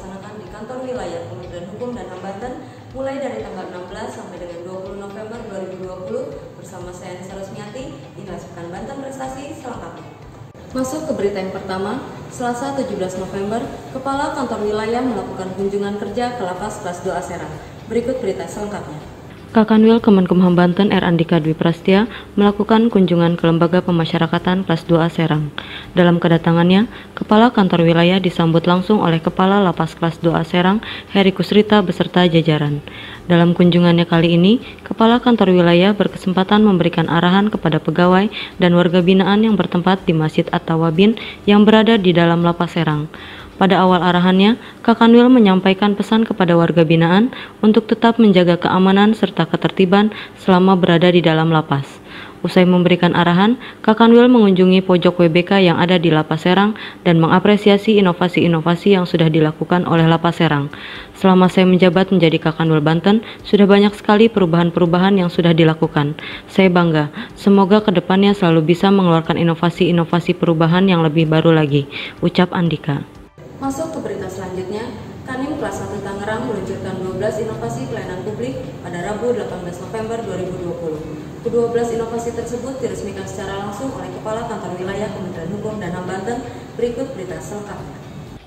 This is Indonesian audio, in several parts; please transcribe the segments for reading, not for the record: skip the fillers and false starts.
dilaksanakan di kantor wilayah Kementerian Hukum dan HAM Banten mulai dari tanggal 16 sampai dengan 20 November 2020 bersama saya Nisa Rusmiati, Dinas Pekan Banten Prestasi selengkapnya. Masuk ke berita yang pertama, Selasa 17 November, Kepala Kantor Wilayah melakukan kunjungan kerja ke Lapas Kelas 2 A Serang. Berikut berita selengkapnya. Kakanwil Kemenkumham Banten R. Andika Dwi Prastia melakukan kunjungan ke Lembaga Pemasyarakatan Kelas 2A Serang. Dalam kedatangannya, Kepala Kantor Wilayah disambut langsung oleh Kepala Lapas Kelas 2A Serang, Heri Kusrita beserta jajaran. Dalam kunjungannya kali ini, Kepala Kantor Wilayah berkesempatan memberikan arahan kepada pegawai dan warga binaan yang bertempat di Masjid At-Tawabin yang berada di dalam Lapas Serang. Pada awal arahannya, Kakanwil menyampaikan pesan kepada warga binaan untuk tetap menjaga keamanan serta ketertiban selama berada di dalam lapas. Usai memberikan arahan, Kakanwil mengunjungi pojok WBK yang ada di Lapas Serang dan mengapresiasi inovasi-inovasi yang sudah dilakukan oleh Lapas Serang. Selama saya menjabat menjadi Kakanwil Banten, sudah banyak sekali perubahan-perubahan yang sudah dilakukan. Saya bangga, semoga kedepannya selalu bisa mengeluarkan inovasi-inovasi perubahan yang lebih baru lagi, ucap Andika. Masuk ke berita selanjutnya, Kanim Kelas 1 Tangerang meluncurkan 12 inovasi pelayanan publik pada Rabu 18 November 2020. Ke-12 inovasi tersebut diresmikan secara langsung oleh Kepala Kantor Wilayah Kementerian Hukum dan HAM Banten. Berikut berita selengkapnya.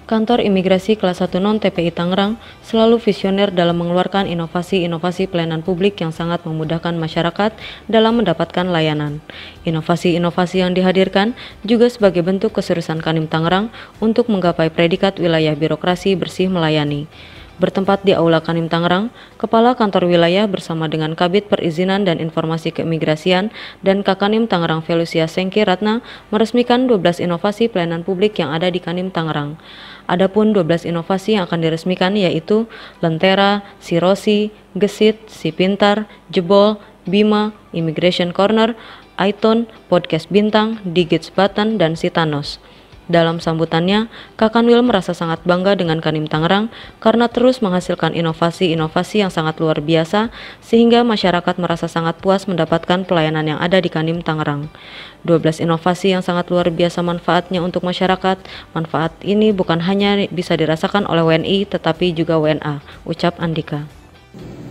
Kantor Imigrasi Kelas 1 Non-TPI Tangerang selalu visioner dalam mengeluarkan inovasi-inovasi pelayanan publik yang sangat memudahkan masyarakat dalam mendapatkan layanan. Inovasi-inovasi yang dihadirkan juga sebagai bentuk keseriusan Kanim Tangerang untuk menggapai predikat wilayah birokrasi bersih melayani. Bertempat di Aula Kanim Tangerang, Kepala Kantor Wilayah bersama dengan Kabid Perizinan dan Informasi Keimigrasian dan Kakanim Tangerang Felusia Sengki Ratna meresmikan 12 inovasi pelayanan publik yang ada di Kanim Tangerang. Adapun 12 inovasi yang akan diresmikan yaitu Lentera, Sirosi, Gesit, Si Pintar, Jebol, Bima, Immigration Corner, Aiton, Podcast Bintang, Digits Button, dan Sitanos. Dalam sambutannya, Kakanwil merasa sangat bangga dengan Kanim Tangerang karena terus menghasilkan inovasi-inovasi yang sangat luar biasa sehingga masyarakat merasa sangat puas mendapatkan pelayanan yang ada di Kanim Tangerang. 12 inovasi yang sangat luar biasa manfaatnya untuk masyarakat. Manfaat ini bukan hanya bisa dirasakan oleh WNI tetapi juga WNA, ucap Andika.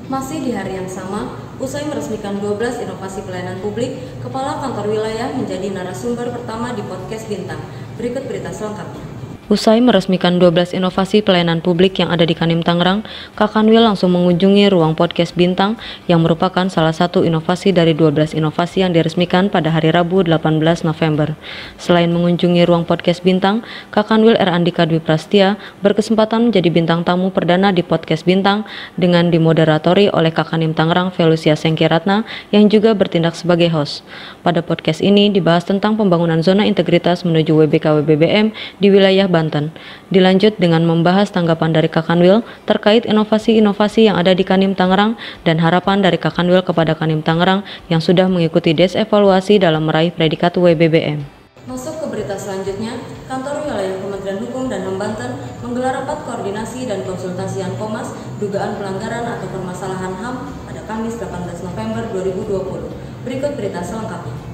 Masih di hari yang sama, usai meresmikan 12 inovasi pelayanan publik, Kepala Kantor Wilayah menjadi narasumber pertama di Podcast Bintang. Berikut berita selengkapnya. Usai meresmikan 12 inovasi pelayanan publik yang ada di Kanim Tangerang, Kakanwil langsung mengunjungi ruang Podcast Bintang yang merupakan salah satu inovasi dari 12 inovasi yang diresmikan pada hari Rabu 18 November. Selain mengunjungi ruang Podcast Bintang, Kakanwil R. Andika Dwi Prastia berkesempatan menjadi bintang tamu perdana di Podcast Bintang dengan dimoderatori oleh Kakanim Tangerang Felusia Sengki Ratna yang juga bertindak sebagai host. Pada podcast ini dibahas tentang pembangunan zona integritas menuju WBK WBBM di wilayah Banten. Dilanjut dengan membahas tanggapan dari Kakanwil terkait inovasi-inovasi yang ada di Kanim Tangerang dan harapan dari Kakanwil kepada Kanim Tangerang yang sudah mengikuti desevaluasi dalam meraih predikat WBBM. Masuk ke berita selanjutnya, Kantor Wilayah Kementerian Hukum dan HAM Banten menggelar rapat koordinasi dan konsultasian Kommas dugaan pelanggaran atau permasalahan HAM pada Kamis 18 November 2020. Berikut berita selengkapnya.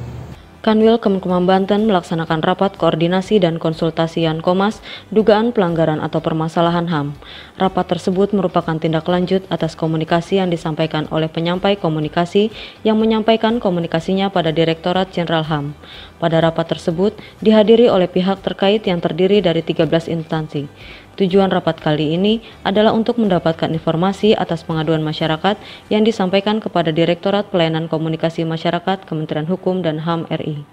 Kanwil Kemenkumham Banten melaksanakan rapat koordinasi dan konsultasian Kommas dugaan pelanggaran atau permasalahan HAM. Rapat tersebut merupakan tindak lanjut atas komunikasi yang disampaikan oleh penyampai komunikasi yang menyampaikan komunikasinya pada Direktorat Jenderal HAM. Pada rapat tersebut dihadiri oleh pihak terkait yang terdiri dari 13 instansi. Tujuan rapat kali ini adalah untuk mendapatkan informasi atas pengaduan masyarakat yang disampaikan kepada Direktorat Pelayanan Komunikasi Masyarakat Kementerian Hukum dan HAM RI.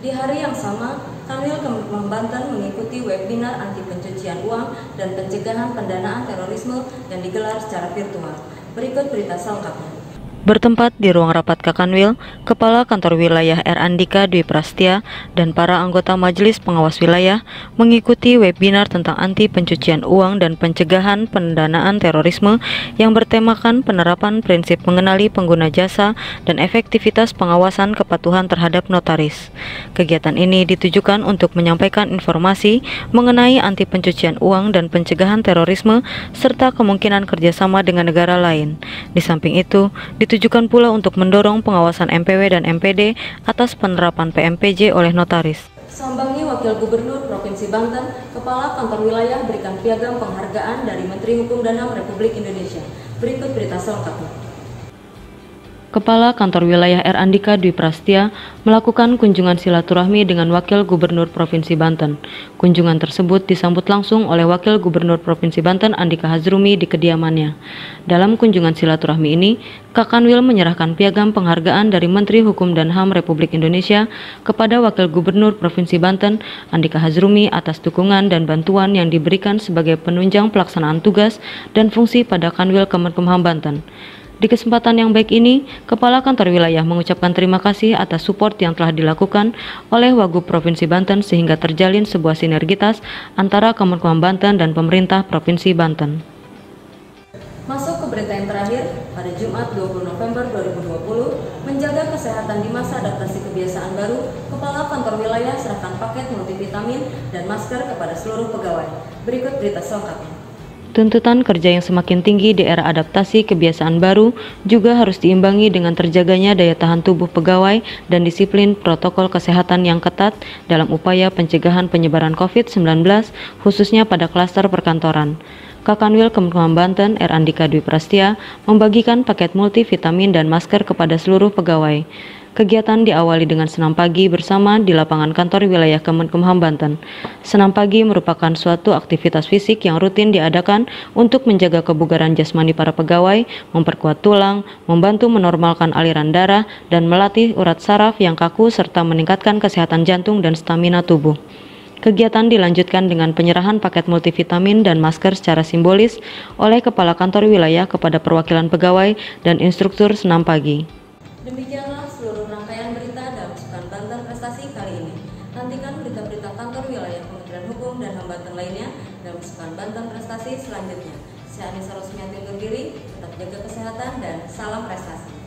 Di hari yang sama, Kanwil Kemenkumham Banten mengikuti webinar anti pencucian uang dan pencegahan pendanaan terorisme yang digelar secara virtual. Berikut berita selengkapnya. Bertempat di ruang rapat Kakanwil, Kepala Kantor Wilayah R. Andika Dwi Prastia dan para anggota Majelis Pengawas Wilayah mengikuti webinar tentang anti pencucian uang dan pencegahan pendanaan terorisme yang bertemakan penerapan prinsip mengenali pengguna jasa dan efektivitas pengawasan kepatuhan terhadap notaris. Kegiatan ini ditujukan untuk menyampaikan informasi mengenai anti pencucian uang dan pencegahan terorisme serta kemungkinan kerjasama dengan negara lain. Di samping itu, ditujukan pula untuk mendorong pengawasan MPW dan MPD atas penerapan PMPJ oleh notaris. Sambangi Wakil Gubernur Provinsi Banten, Kepala Kantor Wilayah berikan piagam penghargaan dari Menteri Hukum dan HAM Republik Indonesia. Berikut berita selengkapnya. Kepala Kantor Wilayah R. Andika Dwi Prastia melakukan kunjungan silaturahmi dengan Wakil Gubernur Provinsi Banten. Kunjungan tersebut disambut langsung oleh Wakil Gubernur Provinsi Banten Andika Hazrumi di kediamannya. Dalam kunjungan silaturahmi ini, Kak Kanwil menyerahkan piagam penghargaan dari Menteri Hukum dan HAM Republik Indonesia kepada Wakil Gubernur Provinsi Banten Andika Hazrumi atas dukungan dan bantuan yang diberikan sebagai penunjang pelaksanaan tugas dan fungsi pada Kanwil Kemenkumham Banten. Di kesempatan yang baik ini, Kepala Kantor Wilayah mengucapkan terima kasih atas support yang telah dilakukan oleh Wagub Provinsi Banten sehingga terjalin sebuah sinergitas antara Kemenkumham Banten dan pemerintah Provinsi Banten. Masuk ke berita yang terakhir, pada Jumat 20 November 2020, menjaga kesehatan di masa adaptasi kebiasaan baru, Kepala Kantor Wilayah serahkan paket multivitamin dan masker kepada seluruh pegawai. Berikut berita selengkapnya. Tuntutan kerja yang semakin tinggi di era adaptasi kebiasaan baru juga harus diimbangi dengan terjaganya daya tahan tubuh pegawai dan disiplin protokol kesehatan yang ketat dalam upaya pencegahan penyebaran COVID-19, khususnya pada klaster perkantoran. Kak Kanwil Kemenkumham Banten R. Andika Dwi Prastia membagikan paket multivitamin dan masker kepada seluruh pegawai. Kegiatan diawali dengan senam pagi bersama di lapangan kantor wilayah Kemenkumham Banten. Senam pagi merupakan suatu aktivitas fisik yang rutin diadakan untuk menjaga kebugaran jasmani para pegawai, memperkuat tulang, membantu menormalkan aliran darah, dan melatih urat saraf yang kaku serta meningkatkan kesehatan jantung dan stamina tubuh. Kegiatan dilanjutkan dengan penyerahan paket multivitamin dan masker secara simbolis oleh Kepala Kantor Wilayah kepada perwakilan pegawai dan instruktur senam pagi. Demikianlah seluruh rangkaian berita dalam Sukan Banten Prestasi kali ini. Nantikan berita-berita kantor wilayah Kementerian Hukum dan HAM Banten lainnya dalam Sukan Banten Prestasi selanjutnya. Saya Anissa Rosmiati undur diri, tetap jaga kesehatan dan salam prestasi.